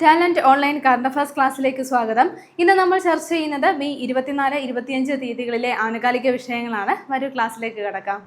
Talent online current affairs ക്ലാസ്സിലേക്ക് സ്വാഗതം. ഇന്ന് നമ്മൾ ചർച്ച ചെയ്യുന്നത് മെയ് 24-25 തീയതികളിലെ ആനുകാലിക വിഷയങ്ങളാണ്. വരൂ ക്ലാസ്സിലേക്ക് കടക്കാം.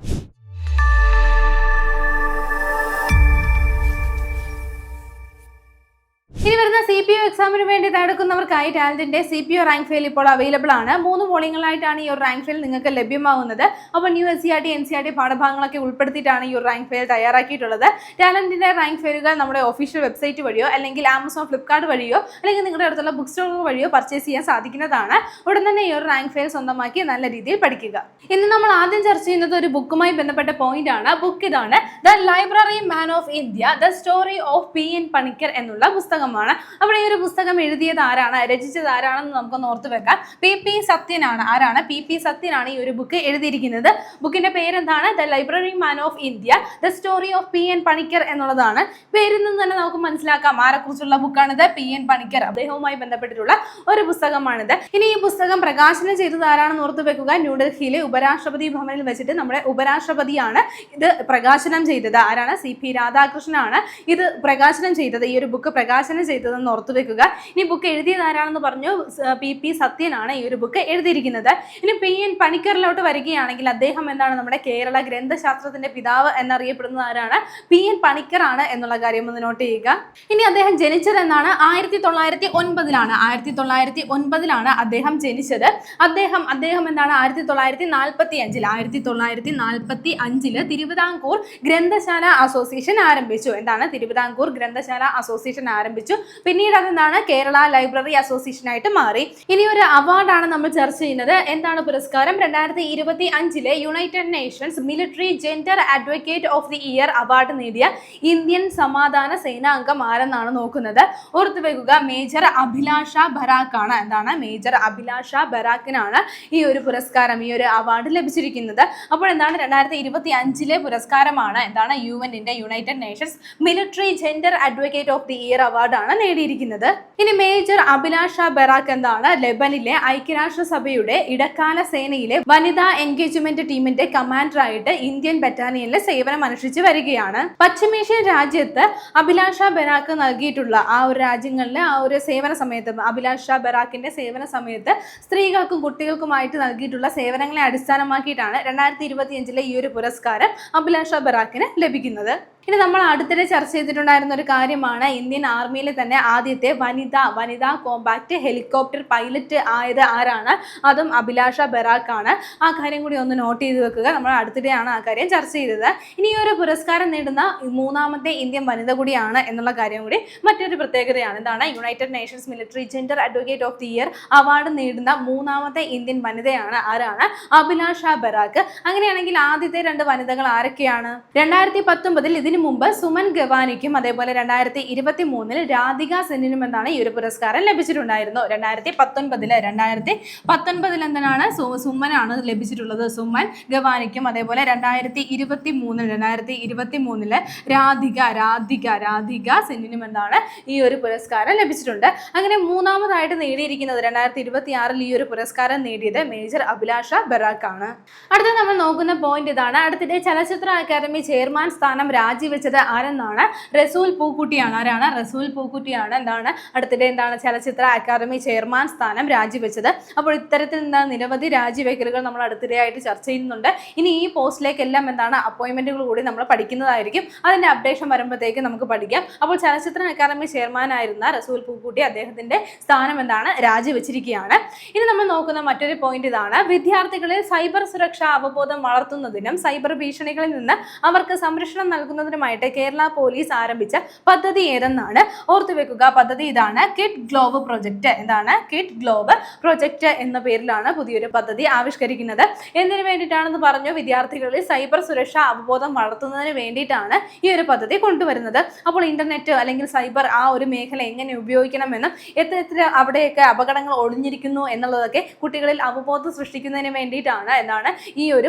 ഇനി വരുന്ന CPO എക്സാമിന് വേണ്ടി തയ്യാറെടുക്കുന്നവർക്കായി ടാലന്റിന്റെ CPO റാങ്ക് ഫയൽ ഇപ്പോൾ അവൈലബിൾ ആണ്. 3 വോളിയങ്ങളായിട്ടാണ് ഈ ഒരു റാങ്ക് ഫയൽ നിങ്ങൾക്ക് ലഭ്യമാകുന്നത്. അപ്പോൾ ന്യൂ NCERT പാഠഭാഗങ്ങളൊക്കെ ഉൾപ്പെടുത്തിയിട്ടാണ് ഈ ഒരു റാങ്ക് ഫയൽ തയ്യാറാക്കിയിട്ടുള്ളത്. ടാലന്റിന്റെ റാങ്ക് ഫയലുകൾ നമ്മുടെ ഒഫീഷ്യൽ വെബ്സൈറ്റ് വഴിയോ അല്ലെങ്കിൽ ആമസോൺ, ഫ്ലിപ്കാർട്ട് വഴിയോ അല്ലെങ്കിൽ നിങ്ങളുടെ അടുത്തുള്ള ബുക്ക് സ്റ്റോറുകൾ വഴിയോ പർച്ചേസ് ചെയ്യാൻ സാധിക്കുന്നതാണ്. ഉടൻ തന്നെ ഈ ഒരു റാങ്ക് ഫയൽ സ്വന്തമാക്കി നല്ല രീതിയിൽ പഠിക്കുക. ഇന്ന് നമ്മൾ ആദ്യം ചർച്ച ചെയ്യുന്നത് ഒരു ബുക്കുമായി ബന്ധപ്പെട്ട പോയിന്റ് ആണ്. ബുക്ക് ഇതാണ്, the library man of India, the story of PN Panicker എന്നുള്ള പുസ്തകം. അപ്പോൾ ഈ ഒരു പുസ്തകം എഴുതിയത് ആരാണ്, രചിച്ചത് ആരാണെന്ന് നമുക്കൊന്ന് ഓർത്ത് വെക്കാം. PP സത്യനാണ്. ആരാണ്? PP സത്യനാണ് ഈ ഒരു ബുക്ക് എഴുതിയിരിക്കുന്നത്. ബുക്കിന്റെ പേരെന്താണ്? The library man of India, the story of PN Panicker എന്നുള്ളതാണ്. പേരിൽ നിന്ന് തന്നെ നമുക്ക് മനസ്സിലാക്കാം ആരെക്കുറിച്ചുള്ള ബുക്കാണിത്. PN പണിക്കർ, അദ്ദേഹവുമായി ബന്ധപ്പെട്ടിട്ടുള്ള ഒരു പുസ്തകമാണിത്. ഇനി ഈ പുസ്തകം പ്രകാശനം ചെയ്തത് ആരാണെന്ന് ഓർത്ത് വെക്കുക. ന്യൂഡൽഹിയിലെ ഉപരാഷ്ട്രപതി ഭവനിൽ വെച്ചിട്ട് നമ്മുടെ ഉപരാഷ്ട്രപതിയാണ് ഇത് പ്രകാശനം ചെയ്തത്. ആരാണ്? CP രാധാകൃഷ്ണനാണ് ഇത് പ്രകാശനം ചെയ്തത്. ഈ ഒരു ബുക്ക് പ്രകാശനം ചെയ്തതെന്ന് ഓർത്തു വെക്കുക. ഇനി ബുക്ക് എഴുതിയത് ആരാണെന്ന് പറഞ്ഞു, PP സത്യനാണ് ഈ ഒരു ബുക്ക് എഴുതിയിരിക്കുന്നത്. ഇനി PN പണിക്കറിലോട്ട് വരികയാണെങ്കിൽ അദ്ദേഹം എന്താണ്? നമ്മുടെ കേരള ഗ്രന്ഥശാസ്ത്രത്തിന്റെ പിതാവ് എന്നറിയപ്പെടുന്നത് ആരാണ്? PN പണിക്കർ ആണ് എന്നുള്ള കാര്യം ഒന്ന് നോട്ട് ചെയ്യുക. ഇനി അദ്ദേഹം ജനിച്ചത് എന്നാണ്? 1909 1909 അദ്ദേഹം ജനിച്ചത്. അദ്ദേഹം എന്താണ്? 1945 തിരുവിതാംകൂർ ഗ്രന്ഥശാല അസോസിയേഷൻ ആരംഭിച്ചു. എന്താണ്? തിരുവിതാംകൂർ ഗ്രന്ഥശാല അസോസിയേഷൻ ആരംഭിച്ചു. പിന്നീട് അതെന്താണ്? കേരള ലൈബ്രറി അസോസിയേഷൻ ആയിട്ട് മാറി. ഇനി ഒരു അവാർഡാണ് നമ്മൾ ചർച്ച ചെയ്യുന്നത്. എന്താണ് പുരസ്കാരം? 2025 United nations military gender advocate of the year award നേടിയ ഇന്ത്യൻ സമാധാന സേനാംഗം ആരെന്നാണ് നോക്കുന്നത്. ഓർത്തു വെക്കുക, മേജർ അഭിലാഷ ബരാക്ക് ആണ്. എന്താണ്? മേജർ അഭിലാഷ ബരാക്കിനാണ് ഈ ഒരു പുരസ്കാരം, ഈ ഒരു അവാർഡ് ലഭിച്ചിരിക്കുന്നത്. അപ്പോൾ എന്താണ്? 2025 പുരസ്കാരമാണ്. എന്താണ്? UN-ന്റെ united nations military gender advocate of the year അവാർഡാണ് നേടിയിരിക്കുന്നത്. ഇനി മേജർ അഭിലാഷ ബറാക്ക് എന്താണ്? ലെബനിലെ ഐക്യരാഷ്ട്രസഭയുടെ ഇടക്കാല സേനയിലെ വനിതാ എൻഗേജ്മെന്റ് ടീമിന്റെ കമാൻഡറായിട്ട് ഇന്ത്യൻ ബറ്റാലിയനിലെ സേവനം അനുഷ്ഠിച്ചു വരികയാണ്. പശ്ചിമേഷ്യൻ രാജ്യത്ത് അഭിലാഷ ബറാക്ക് നൽകിയിട്ടുള്ള ആ ഒരു രാജ്യങ്ങളിലെ ആ ഒരു സേവന സമയത്ത്, അഭിലാഷ ബറാക്കിന്റെ സേവന സമയത്ത് സ്ത്രീകൾക്കും കുട്ടികൾക്കുമായിട്ട് നൽകിയിട്ടുള്ള സേവനങ്ങളെ അടിസ്ഥാനമാക്കിയിട്ടാണ് 2025 ഈ ഒരു പുരസ്കാരം അഭിലാഷ ബറാക്കിന് ലഭിക്കുന്നത്. ഇനി നമ്മൾ അടുത്തിടെ ചർച്ച ചെയ്തിട്ടുണ്ടായിരുന്ന ഒരു കാര്യമാണ്, ഇന്ത്യൻ ആർമിയിൽ തന്നെ ആദ്യത്തെ വനിതാ കോമ്പാക്ട് ഹെലികോപ്റ്റർ പൈലറ്റ് ആയത് ആരാണ്? അതും അഭിലാഷ ബറാക്ക് ആണ്. ആ കാര്യം കൂടി ഒന്ന് നോട്ട് ചെയ്ത് വെക്കുക. നമ്മൾ അടുത്തിടെയാണ് ആ കാര്യം ചർച്ച ചെയ്തത്. ഇനി ഈ ഒരു പുരസ്കാരം നേടുന്ന 3ാമത്തെ ഇന്ത്യൻ വനിത കൂടിയാണ് എന്നുള്ള കാര്യം കൂടി മറ്റൊരു പ്രത്യേകതയാണ്. എന്താണ്? United nations military gender advocate of the year award നേടുന്ന 3ാമത്തെ ഇന്ത്യൻ വനിതയാണ്. ആരാണ്? അഭിലാഷ ബറാക്ക്. അങ്ങനെയാണെങ്കിൽ ആദ്യത്തെ 2 വനിതകൾ ആരൊക്കെയാണ്? 2019 ഇതിനു മുമ്പ് സുമൻ ഗവാനിക്കും അതേപോലെ 2023 രാധിക സെന്നിനും എന്താണ് ഈ ഒരു പുരസ്കാരം ലഭിച്ചിട്ടുണ്ടായിരുന്നു. 2019 എന്താണ്? സുമനാണ് ലഭിച്ചിട്ടുള്ളത്. സുമൻ ഗവാനിക്കും അതേപോലെ 2023 രാധിക സെന്നിനും എന്താണ് ഈ ഒരു പുരസ്കാരം ലഭിച്ചിട്ടുണ്ട്. അങ്ങനെ 3ാമതായിട്ട് നേടിയിരിക്കുന്നത് 2026 ഈ ഒരു പുരസ്കാരം നേടിയത് മേജർ അഭിലാഷ ബറാക്ക് ആണ്. അടുത്ത നമ്മൾ നോക്കുന്ന പോയിന്റ് ഇതാണ്. അടുത്തിടെ ചലച്ചിത്ര അക്കാദമി ചെയർമാൻ സ്ഥാനം രാജിവെച്ചത് ആരെന്നാണ്? റസൂൽ പൂക്കുട്ടിയാണ്. ആരാണ്? റസൂൽ പൂക്കുട്ടിയാണ്. എന്താണ്? അടുത്തിടെ എന്താണ് ചലച്ചിത്ര അക്കാദമി ചെയർമാൻ സ്ഥാനം രാജിവെച്ചത്. അപ്പോൾ ഇത്തരത്തിൽ എന്താണ് നിരവധി രാജിവെക്കലുകൾ നമ്മൾ അടുത്തിടെയായിട്ട് ചർച്ച ചെയ്യുന്നുണ്ട്. ഇനി ഈ പോസ്റ്റിലേക്കെല്ലാം എന്താണ് അപ്പോയിന്റ്മെന്റുകൾ കൂടി നമ്മൾ പഠിക്കുന്നതായിരിക്കും. അതിന്റെ അപ്ഡേഷൻ വരുമ്പോഴത്തേക്ക് നമുക്ക് പഠിക്കാം. അപ്പോൾ ചലച്ചിത്ര അക്കാദമി ചെയർമാനായിരുന്ന റസൂൽ പൂക്കുട്ടി അദ്ദേഹത്തിന്റെ സ്ഥാനം എന്താണ് രാജിവെച്ചിരിക്കുകയാണ്. ഇനി നമ്മൾ നോക്കുന്ന മറ്റൊരു പോയിന്റ് ഇതാണ്. വിദ്യാർത്ഥികളിൽ സൈബർ സുരക്ഷാ അവബോധം വളർത്തുന്നതിനും സൈബർ ഭീഷണികളിൽ നിന്ന് അവർക്ക് സംരക്ഷണം നൽകുന്നതിനുമായിട്ട് കേരള പോലീസ് ആരംഭിച്ച പദ്ധതി ഏതെന്നാണ്? ഓർത്തു വെക്കുക, പദ്ധതി ഇതാണ്, കിഡ് ഗ്ലോബ് പ്രൊജക്ട്. എന്താണ്? കിഡ് ഗ്ലോബ് പ്രൊജക്ട് എന്ന പേരിലാണ് പുതിയൊരു പദ്ധതി ആവിഷ്കരിക്കുന്നത്. എന്തിനു വേണ്ടിയിട്ടാണെന്ന് പറഞ്ഞു? വിദ്യാർത്ഥികളിൽ സൈബർ സുരക്ഷാ അവബോധം വളർത്തുന്നതിന് വേണ്ടിയിട്ടാണ് ഈ ഒരു പദ്ധതി കൊണ്ടുവരുന്നത്. അപ്പോൾ ഇന്റർനെറ്റ് അല്ലെങ്കിൽ സൈബർ ആ ഒരു മേഖല എങ്ങനെ ഉപയോഗിക്കണമെന്നും എത്ര അവിടെയൊക്കെ അപകടങ്ങൾ ഒളിഞ്ഞിരിക്കുന്നു എന്നുള്ളതൊക്കെ കുട്ടികളിൽ അവബോധം സൃഷ്ടിക്കുന്നതിന് വേണ്ടിയിട്ടാണ് എന്താണ് ഈ ഒരു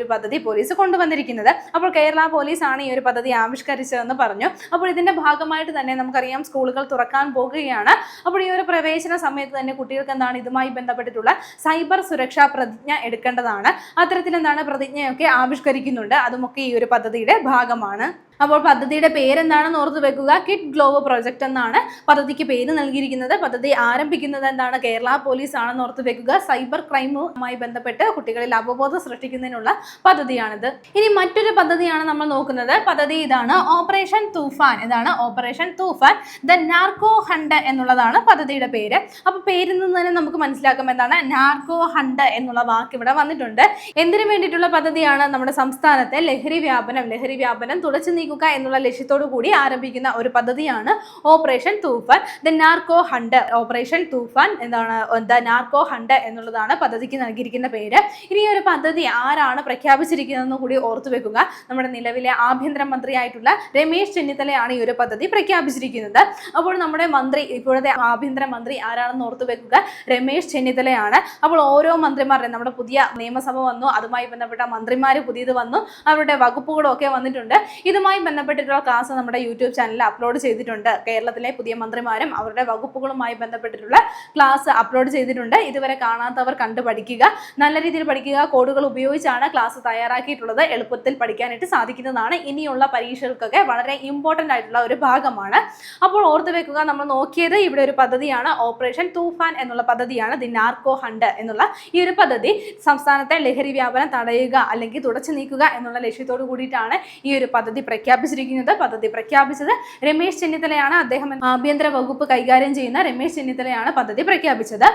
പദ്ധതി പോലീസ് കൊണ്ടുവന്നിരിക്കുന്നത്. അപ്പോൾ കേരള പോലീസ് ആണ് ഈ ഒരു പദ്ധതി ആവിഷ്കരിച്ചതെന്ന് പറഞ്ഞു. അപ്പോൾ ഇതിന്റെ ഭാഗമായിട്ട് തന്നെ നമുക്കറിയാം സ്കൂളുകൾ തുറക്കാൻ പോകുകയാണ്. അപ്പോൾ ഈ ഒരു പ്രവേശന സമയത്ത് തന്നെ കുട്ടികൾക്ക് എന്താണ് ഇതുമായി ബന്ധപ്പെട്ടിട്ടുള്ള സൈബർ സുരക്ഷാ പ്രതിജ്ഞ എടുക്കേണ്ടതാണ്. അത്തരത്തിൽ എന്താണ് പ്രതിജ്ഞയൊക്കെ ആവിഷ്കരിക്കുന്നുണ്ട്. അതുമൊക്കെ ഈ ഒരു പദ്ധതിയുടെ ഭാഗമാണ്. അപ്പോൾ പദ്ധതിയുടെ പേരെന്താണെന്ന് ഓർത്ത് വെക്കുക. കിഡ് ഗ്ലോവ് പ്രൊജക്ട് എന്നാണ് പദ്ധതിക്ക് പേര് നൽകിയിരിക്കുന്നത്. പദ്ധതി ആരംഭിക്കുന്നത് എന്താണ്? കേരള പോലീസ് ആണെന്ന് ഓർത്ത് വെക്കുക. സൈബർ ക്രൈമുമായി ബന്ധപ്പെട്ട് കുട്ടികളിൽ അവബോധം സൃഷ്ടിക്കുന്നതിനുള്ള പദ്ധതിയാണിത്. ഇനി മറ്റൊരു പദ്ധതിയാണ് നമ്മൾ നോക്കുന്നത്. പദ്ധതി ഇതാണ്, ഓപ്പറേഷൻ തൂഫാൻ. ഇതാണ് operation Toofan the narco hunt എന്നുള്ളതാണ് പദ്ധതിയുടെ പേര്. അപ്പൊ പേരിൽ നിന്ന് തന്നെ നമുക്ക് മനസ്സിലാക്കാം എന്താണ് നാർക്കോ ഹണ്ട് എന്നുള്ള വാക്ക് ഇവിടെ വന്നിട്ടുണ്ട്. എന്തിനു വേണ്ടിയിട്ടുള്ള പദ്ധതിയാണ്? നമ്മുടെ സംസ്ഥാനത്തെ ലഹരി വ്യാപനം തുടച്ചു നീക്കുക എന്നുള്ള ലക്ഷ്യത്തോടു കൂടി ആരംഭിക്കുന്ന ഒരു പദ്ധതിയാണ് operation Toofan the narco hunt. Operation Toofan എന്താണ്? ദ നാർക്കോ ഹണ്ട് എന്നുള്ളതാണ് പദ്ധതിക്ക് നൽകിയിരിക്കുന്ന പേര്. ഇനി ഒരു പദ്ധതി ആരാണ് പ്രഖ്യാപിച്ചിരിക്കുന്നതെന്ന് കൂടി ഓർത്തു വെക്കുക. നമ്മുടെ നിലവിലെ ആഭ്യന്തരമന്ത്രിയായിട്ടുള്ള രമേശ് ചെന്നിത്തലയാണ് ഈ ഒരു പദ്ധതി പ്രഖ്യാപിച്ചിരിക്കുന്നത്. അപ്പോൾ നമ്മുടെ മന്ത്രി, ഇപ്പോഴത്തെ ആഭ്യന്തരമന്ത്രി ആരാണെന്ന് ഓർത്തു വെക്കുക, രമേശ് ചെന്നിത്തലയാണ്. അപ്പോൾ ഓരോ മന്ത്രിമാരുടെ, നമ്മുടെ പുതിയ നിയമസഭ വന്നു, അതുമായി ബന്ധപ്പെട്ട മന്ത്രിമാർ പുതിയത് വന്നു, അവരുടെ വകുപ്പുകളും ഒക്കെ വന്നിട്ടുണ്ട്. ഇതുമായി ബന്ധപ്പെട്ടിട്ടുള്ള ക്ലാസ് നമ്മുടെ യൂട്യൂബ് ചാനലിൽ അപ്ലോഡ് ചെയ്തിട്ടുണ്ട്. കേരളത്തിലെ പുതിയ മന്ത്രിമാരും അവരുടെ വകുപ്പുകളുമായി ബന്ധപ്പെട്ടിട്ടുള്ള ക്ലാസ് അപ്ലോഡ് ചെയ്തിട്ടുണ്ട്. ഇതുവരെ കാണാത്തവർ കണ്ടു പഠിക്കുക, നല്ല രീതിയിൽ പഠിക്കുക. കോഡുകൾ ഉപയോഗിച്ചാണ് ക്ലാസ് തയ്യാറാക്കിയിട്ടുള്ളത്. എളുപ്പത്തിൽ പഠിക്കാനായിട്ട് സാധിക്കുന്നതാണ്. ഇനിയുള്ള പരീക്ഷകൾക്കൊക്കെ വളരെ ഇമ്പോർട്ടൻ്റ് ആയിട്ടുള്ള ഒരു ഭാഗമാണ്. അപ്പോൾ ഓർത്തു വെക്കുക, നമ്മൾ നോക്കിയത് ഇവിടെ ഒരു പദ്ധതിയാണ്, ഓപ്പറേഷൻ തൂഫാൻ എന്നുള്ള പദ്ധതിയാണ്. ദി നാർക്കോ ഹണ്ട് എന്നുള്ള ഈ ഒരു പദ്ധതി സംസ്ഥാനത്തെ ലഹരി വ്യാപനം തടയുക അല്ലെങ്കിൽ തുടച്ചു നീക്കുക എന്നുള്ള ലക്ഷ്യത്തോടു കൂടിയിട്ടാണ് ഈ ഒരു പദ്ധതി പ്രഖ്യാപിച്ചിരിക്കുന്നത്. പദ്ധതി പ്രഖ്യാപിച്ചത് രമേശ് ചെന്നിത്തലയാണ്. അദ്ദേഹം ആഭ്യന്തര വകുപ്പ് കൈകാര്യം ചെയ്യുന്ന രമേശ് ചെന്നിത്തലയാണ് പദ്ധതി പ്രഖ്യാപിച്ചത്.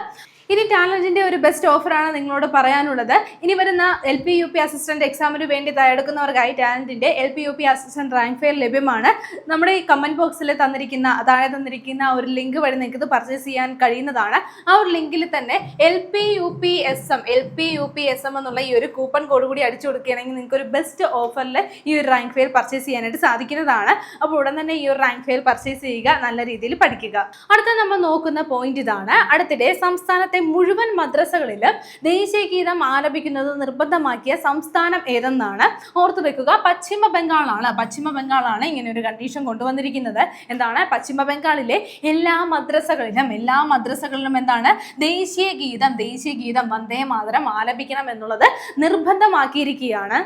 ഇനി ടാലന്റിന്റെ ഒരു ബെസ്റ്റ് ഓഫറാണ് നിങ്ങളോട് പറയാനുള്ളത്. ഇനി വരുന്ന LP UP അസിസ്റ്റന്റ് എക്സാമിന് വേണ്ടി തയ്യാറെടുക്കുന്നവർക്കായി ടാലന്റിന്റെ LP UP assistant rank fair ലഭ്യമാണ്. നമ്മുടെ ഈ കമന്റ് ബോക്സിൽ താഴെ തന്നിരിക്കുന്ന ഒരു ലിങ്ക് വഴി നിങ്ങൾക്ക് ഇത് പർച്ചേസ് ചെയ്യാൻ കഴിയുന്നതാണ്. ആ ഒരു ലിങ്കിൽ തന്നെ LP UP SM എന്നുള്ള ഈ ഒരു കൂപ്പൺ കോഡ് കൂടി അടിച്ചു കൊടുക്കുകയാണെങ്കിൽ നിങ്ങൾക്ക് ഒരു ബെസ്റ്റ് ഓഫറിൽ ഈ ഒരു റാങ്ക് ഫെയർ പർച്ചേസ് ചെയ്യാനായിട്ട് സാധിക്കുന്നതാണ്. അപ്പോൾ ഉടൻ തന്നെ ഈ ഒരു റാങ്ക് ഫെയർ പർച്ചേസ് ചെയ്യുക, നല്ല രീതിയിൽ പഠിക്കുക. അടുത്ത നമ്മൾ നോക്കുന്ന പോയിന്റ് ഇതാണ്. അടുത്തിടെ സംസ്ഥാനത്തെ മുഴുവൻ മദ്രസകളിലും ദേശീയ ഗീതം ആലപിക്കുന്നത് നിർബന്ധമാക്കിയ സംസ്ഥാനം ഏതെന്നാണ്? ഓർത്തു വെക്കുക, പശ്ചിമ ബംഗാളാണ് ഇങ്ങനെ ഒരു കണ്ടീഷൻ കൊണ്ടുവന്നിരിക്കുന്നത്. എന്താണ്? പശ്ചിമ ബംഗാളിലെ എല്ലാ മദ്രസകളിലും എന്താണ്? ദേശീയ ഗീതം വന്ദേ മാതരം ആലപിക്കണം എന്നുള്ളത് നിർബന്ധമാക്കിയിരിക്കുകയാണ്.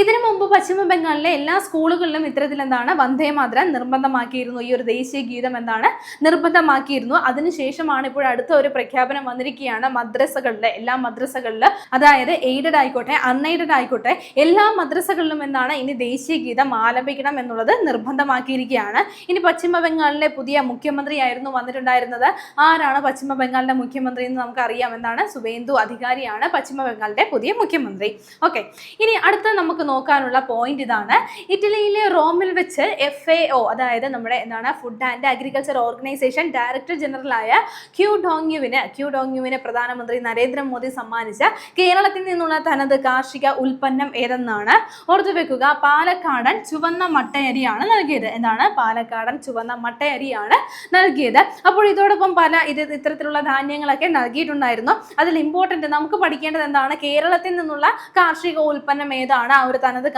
ഇതിനു മുമ്പ് പശ്ചിമ ബംഗാളിലെ എല്ലാ സ്കൂളുകളിലും ഇത്തരത്തിൽ എന്താണ്? വന്ദേ മാതരം നിർബന്ധമാക്കിയിരുന്നു. ഈ ഒരു ദേശീയ ഗീതം എന്താണ്? നിർബന്ധമാക്കിയിരുന്നു. അതിനുശേഷമാണ് ഇപ്പോൾ അടുത്ത ഒരു പ്രഖ്യാപനം വന്നിരിക്കുന്നത്. എല്ലാ മദ്രസകളിലും, അതായത് എയ്ഡഡ് ആയിക്കോട്ടെ അൺഎയ്ഡഡ് ആയിക്കോട്ടെ, എല്ലാ മദ്രസകളിലും എന്താണ്? ഇനി ദേശീയ ഗീതം ആലപിക്കണം എന്നുള്ളത് നിർബന്ധമാക്കിയിരിക്കുകയാണ്. ഇനി പശ്ചിമ ബംഗാളിലെ പുതിയ മുഖ്യമന്ത്രിയായിരുന്നു വന്നിട്ടുണ്ടായിരുന്നത്. ആരാണ് പശ്ചിമ ബംഗാളിന്റെ മുഖ്യമന്ത്രി എന്ന് നമുക്കറിയാം. എന്താണ്? സുവേന്ദു അധികാരിയാണ് പശ്ചിമ ബംഗാളിന്റെ പുതിയ മുഖ്യമന്ത്രി. ഓക്കെ, ഇനി അടുത്ത നമുക്ക് നോക്കാനുള്ള പോയിന്റ് ഇതാണ്. ഇറ്റലിയിലെ റോമിൽ വെച്ച് FAO, അതായത് നമ്മുടെ എന്താണ് food and agriculture organisation director ജനറലായ ക്യൂ ഡോങ്യുവിന് പ്രധാനമന്ത്രി നരേന്ദ്രമോദി സമ്മാനിച്ച കേരളത്തിൽ നിന്നുള്ള തനത് കാർഷിക ഉൽപ്പന്നം ഏതെന്നാണ്? ഓർത്തു വെക്കുക, പാലക്കാടൻ ചുവന്ന മട്ടയരിയാണ് നൽകിയത്. എന്താണ്? പാലക്കാടൻ ചുവന്ന മട്ടയരിയാണ് നൽകിയത്. അപ്പോൾ ഇതോടൊപ്പം ഇത്തരത്തിലുള്ള ധാന്യങ്ങളൊക്കെ നൽകിയിട്ടുണ്ടായിരുന്നു. അതിൽ ഇമ്പോർട്ടന്റ് നമുക്ക് പഠിക്കേണ്ടത് എന്താണ്? കേരളത്തിൽ നിന്നുള്ള കാർഷിക ഉൽപ്പന്നം ഏതാണ്? ആ ഒരു തനത്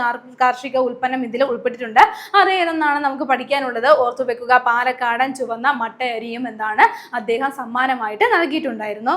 കാർഷിക ഉൽപ്പന്നം ഇതിൽ ഉൾപ്പെട്ടിട്ടുണ്ട്. അത് ഏതെന്നാണ് നമുക്ക് പഠിക്കാനുള്ളത്? ഓർത്തു വെക്കുക, പാലക്കാടൻ ചുവന്ന മട്ടയരിയും എന്താണ് അദ്ദേഹം സമ്മാനമായിട്ട് നൽകിയിട്ടുണ്ടായിരുന്നു.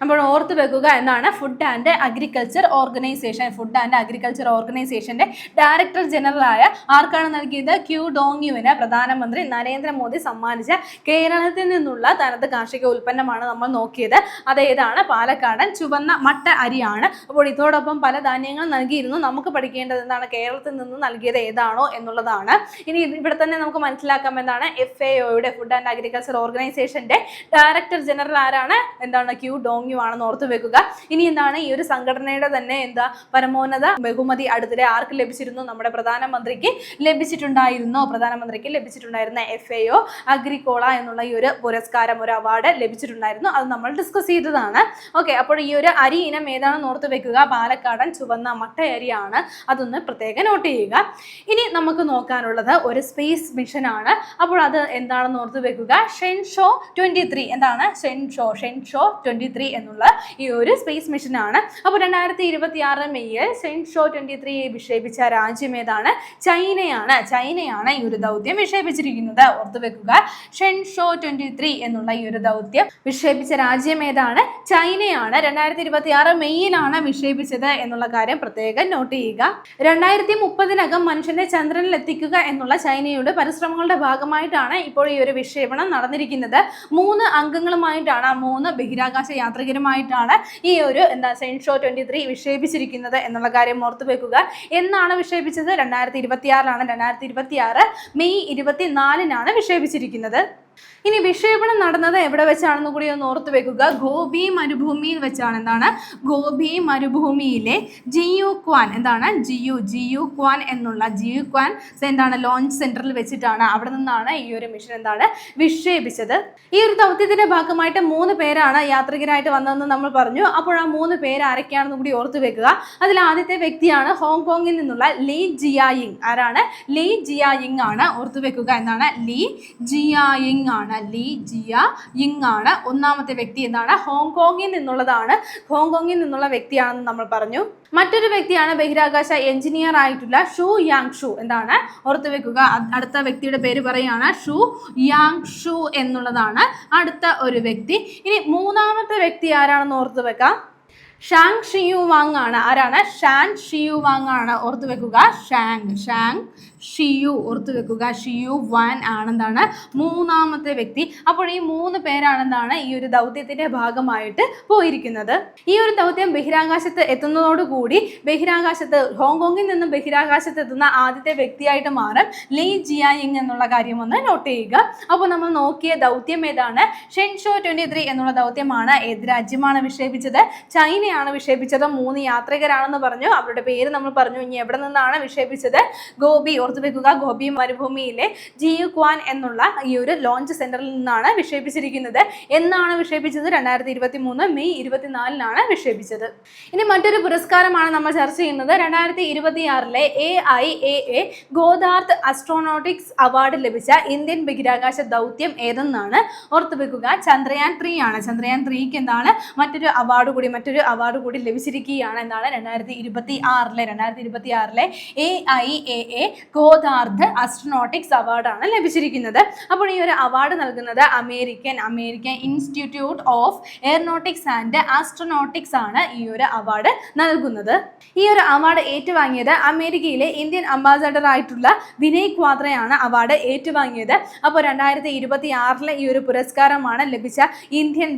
അപ്പോൾ ഓർത്ത് വെക്കുക എന്നാണ് ഫുഡ് ആൻഡ് അഗ്രികൾച്ചർ ഓർഗനൈസേഷന്റെ ഡയറക്ടർ ജനറലായ ആർക്കാണ് നൽകിയത്? ക്യൂ ഡോങ്യുവിന് പ്രധാനമന്ത്രി നരേന്ദ്രമോദി സമ്മാനിച്ച കേരളത്തിൽ നിന്നുള്ള തനത് കാർഷിക ഉൽപ്പന്നമാണ് നമ്മൾ നോക്കിയത്. അതേതാണ്? പാലക്കാടൻ ചുവന്ന മട്ട അരിയാണ്. അപ്പോൾ ഇതോടൊപ്പം പല ധാന്യങ്ങളും നൽകിയിരുന്നു. നമുക്ക് പഠിക്കേണ്ടത് എന്താണ്? കേരളത്തിൽ നിന്ന് നൽകിയത് ഏതാണോ എന്നുള്ളതാണ്. ഇനി ഇവിടെ തന്നെ നമുക്ക് മനസ്സിലാക്കാം എന്താണ്? FAOയുടെ ഫുഡ് ആൻഡ് അഗ്രികൾച്ചർ ഓർഗനൈസേഷന്റെ ഡയറക്ടർ ജനറൽ ആരാണ്? എന്താണ്? ക്യൂ ഡോങ്യു ആണെന്ന് ഓർത്തു വെക്കുക. ഇനി എന്താണ്? ഈ ഒരു സംഘടനയുടെ തന്നെ പരമോന്നത ബഹുമതി അടുത്തിടെ ആർക്ക് ലഭിച്ചിരുന്നു? നമ്മുടെ പ്രധാനമന്ത്രിക്ക് ലഭിച്ചിട്ടുണ്ടായിരുന്ന FAO അഗ്രിക്കോള എന്നുള്ള ഈ ഒരു പുരസ്കാരം, ഒരു അവാർഡ് ലഭിച്ചിട്ടുണ്ടായിരുന്നു. അത് നമ്മൾ ഡിസ്കസ് ചെയ്തതാണ്. ഓക്കെ, അപ്പോൾ ഈ ഒരു അരി ഇനം ഏതാണെന്ന് ഓർത്ത് വെക്കുക, പാലക്കാടൻ ചുവന്ന മട്ടയരിയാണ്. അതൊന്ന് പ്രത്യേകം നോട്ട് ചെയ്യുക. ഇനി നമുക്ക് നോക്കാനുള്ളത് ഒരു സ്പേസ് മിഷൻ ആണ്. അപ്പോൾ അത് എന്താണെന്ന് ഓർത്ത് വെക്കുക, ഷെൻഷോ 23. എന്താണ്? ഷെൻഷോ 23 എന്നുള്ള ഈ ഒരു സ്പേസ് മിഷനാണ്. അപ്പോൾ 2026 മെയ്യിൽ ഷെൻഷോ 23 വിക്ഷേപിച്ച രാജ്യം ഏതാണ്? ചൈനയാണ് ഈ ഒരു ദൗത്യം വിക്ഷേപിച്ചിരിക്കുന്നത്. ഓർത്തു വെക്കുക, ഷെൻഷോ 23 എന്നുള്ള ഈ ഒരു ദൗത്യം വിക്ഷേപിച്ച രാജ്യം ഏതാണ്? ചൈനയാണ്. 2026 മെയ്യിലാണ് വിക്ഷേപിച്ചത് എന്നുള്ള കാര്യം പ്രത്യേകം നോട്ട് ചെയ്യുക. 2030 മനുഷ്യനെ ചന്ദ്രനിൽ എത്തിക്കുക എന്നുള്ള ചൈനയുടെ പരിശ്രമങ്ങളുടെ ഭാഗമായിട്ടാണ് ഇപ്പോൾ ഈ ഒരു വിക്ഷേപണം നടന്നിരിക്കുന്നത്. 3 അംഗങ്ങളുമായിട്ടാണ്, 3 ബഹിരാകാശ യാത്രികരുമായിട്ടാണ് ഈ ഒരു ഷെൻഷോ 23 വിക്ഷേപിച്ചിരിക്കുന്നത് എന്നുള്ള കാര്യം ഓർത്തു വെക്കുക. എന്നാണ് വിക്ഷേപിച്ചത്? 2026 2026 മെയ് 24 വിക്ഷേപിച്ചിരിക്കുന്നത്. ഇനി വിക്ഷേപണം നടന്നത് എവിടെ വെച്ചാണെന്ന് കൂടി ഒന്ന് ഓർത്തു വെക്കുക. ഗോബി മരുഭൂമിയിൽ വെച്ചാണ്. എന്താണ്? ഗോബി മരുഭൂമിയിലെ ജിയുക്വാൻ ജിയുക്വാൻ എന്നുള്ള ജിയുക്വാൻ എന്താണ് ലോഞ്ച് സെന്ററിൽ വെച്ചിട്ടാണ്. അവിടെ നിന്നാണ് ഈ ഒരു മിഷൻ എന്താണ് വിക്ഷേപിച്ചത്. ഈ ഒരു ദൗത്യത്തിന്റെ ഭാഗമായിട്ട് 3 പേരാണ് യാത്രികരായിട്ട് വന്നതെന്ന് നമ്മൾ പറഞ്ഞു. അപ്പോൾ ആ 3 പേര് ആരൊക്കെയാണെന്ന് കൂടി ഓർത്തു വെക്കുക. അതിൽ ആദ്യത്തെ വ്യക്തിയാണ് ഹോങ്കോങ്ങിൽ നിന്നുള്ള ലീ ജിയായിങ്. ആരാണ്? ലീ ജിയായിങ് ആണ്. ഓർത്തു വെക്കുക. എന്താണ്? ലീ ജിയായിങ് ആണ്. ലീ ജിയായിങ് ആണ്. ഒന്നാമത്തെ വ്യക്തി എന്താണ്? ഹോങ്കോങ്ങിൽ നിന്നുള്ള വ്യക്തിയാണെന്ന് നമ്മൾ പറഞ്ഞു. മറ്റൊരു വ്യക്തിയാണ് ബഹിരാകാശ എഞ്ചിനീയർ ആയിട്ടുള്ള ഷു യാങ് ഷു. എന്താണ്? ഓർത്തു വെക്കുക. അടുത്ത വ്യക്തിയുടെ പേര് പറയാണ് ഷു യാങ് ഷു എന്നുള്ളതാണ് അടുത്ത ഒരു വ്യക്തി. ഇനി മൂന്നാമത്തെ വ്യക്തി ആരാണെന്ന് ഓർത്തു വെക്കാം. ഷാങ് ഷിയു വാങ് ആണ്. ആരാണ്? ഷാൻ ഷിയു വാങ് ആണ്. ഓർത്തു വെക്കുക. Shang see you. ഓർത്തു വെക്കുക. ഷിയു വാൻ ആണെന്താണ് മൂന്നാമത്തെ വ്യക്തി. അപ്പോൾ ഈ 3 പേരാണെന്താണ് ഈ ഒരു ദൗത്യത്തിന്റെ ഭാഗമായിട്ട് പോയിരിക്കുന്നത്. ഈ ഒരു ദൗത്യം ബഹിരാകാശത്ത് എത്തുന്നതോടുകൂടി ഹോങ്കോങ്ങിൽ നിന്ന് ബഹിരാകാശത്ത് എത്തുന്ന ആദ്യത്തെ വ്യക്തിയായിട്ട് മാറും ലീ ജിയായിങ് എന്നുള്ള കാര്യം ഒന്ന് നോട്ട് ചെയ്യുക. അപ്പോൾ നമ്മൾ നോക്കിയ ദൗത്യം ഏതാണ്? ഷെൻഷോ 23 എന്നുള്ള ദൗത്യമാണ്. ഏത് രാജ്യമാണ് വിക്ഷേപിച്ചത്? ചൈനയാണ് വിക്ഷേപിച്ചത്. 3 യാത്രികരാണെന്ന് പറഞ്ഞു. അവരുടെ പേര് നമ്മൾ പറഞ്ഞു. ഇനി എവിടെ നിന്നാണ് വിക്ഷേപിച്ചത്? ഗോബി. ഓർത്തു വെക്കുക. ഗോബി മരുഭൂമിയിലെ ജിയുക്വാൻ എന്നുള്ള ഈ ഒരു ലോഞ്ച് സെന്ററിൽ നിന്നാണ് വിക്ഷേപിച്ചിരിക്കുന്നത്. എന്നാണ് വിക്ഷേപിച്ചത്? 2023 മെയ് 24 വിക്ഷേപിച്ചത്. ഇനി മറ്റൊരു പുരസ്കാരമാണ് നമ്മൾ ചർച്ച ചെയ്യുന്നത്. 2026 AIAA ഗോദാർത്ത് അസ്ട്രോനോട്ടിക്സ് അവാർഡ് ലഭിച്ച ഇന്ത്യൻ ബഹിരാകാശ ദൗത്യം ഏതെന്നാണ്? ഓർത്തു വെക്കുക. ചന്ദ്രയാൻ 3 ആണ്. ചന്ദ്രയാൻ 3ക്ക് എന്താണ് മറ്റൊരു അവാർഡ് കൂടി ലഭിച്ചിരിക്കുകയാണ്. എന്താണ്? 2026 AIAA ഗോദാർത്ത് അസ്ട്രോനോട്ടിക്സ് അവാർഡാണ് ലഭിച്ചിരിക്കുന്നത്. അപ്പോൾ ഈ ഒരു അവാർഡ് നൽകുന്നത് American institute of aeronautics and astronautics ആണ് ഈ ഒരു അവാർഡ് നൽകുന്നത്. ഈ ഒരു അവാർഡ് ഏറ്റുവാങ്ങിയത് അമേരിക്കയിലെ ഇന്ത്യൻ അംബാസഡർ ആയിട്ടുള്ള വിനയ് ക്വാദ്രയാണ് അവാർഡ് ഏറ്റുവാങ്ങിയത്. അപ്പോൾ 2026 ഈ ഒരു പുരസ്കാരമാണ് ലഭിച്ച ഇന്ത്യൻ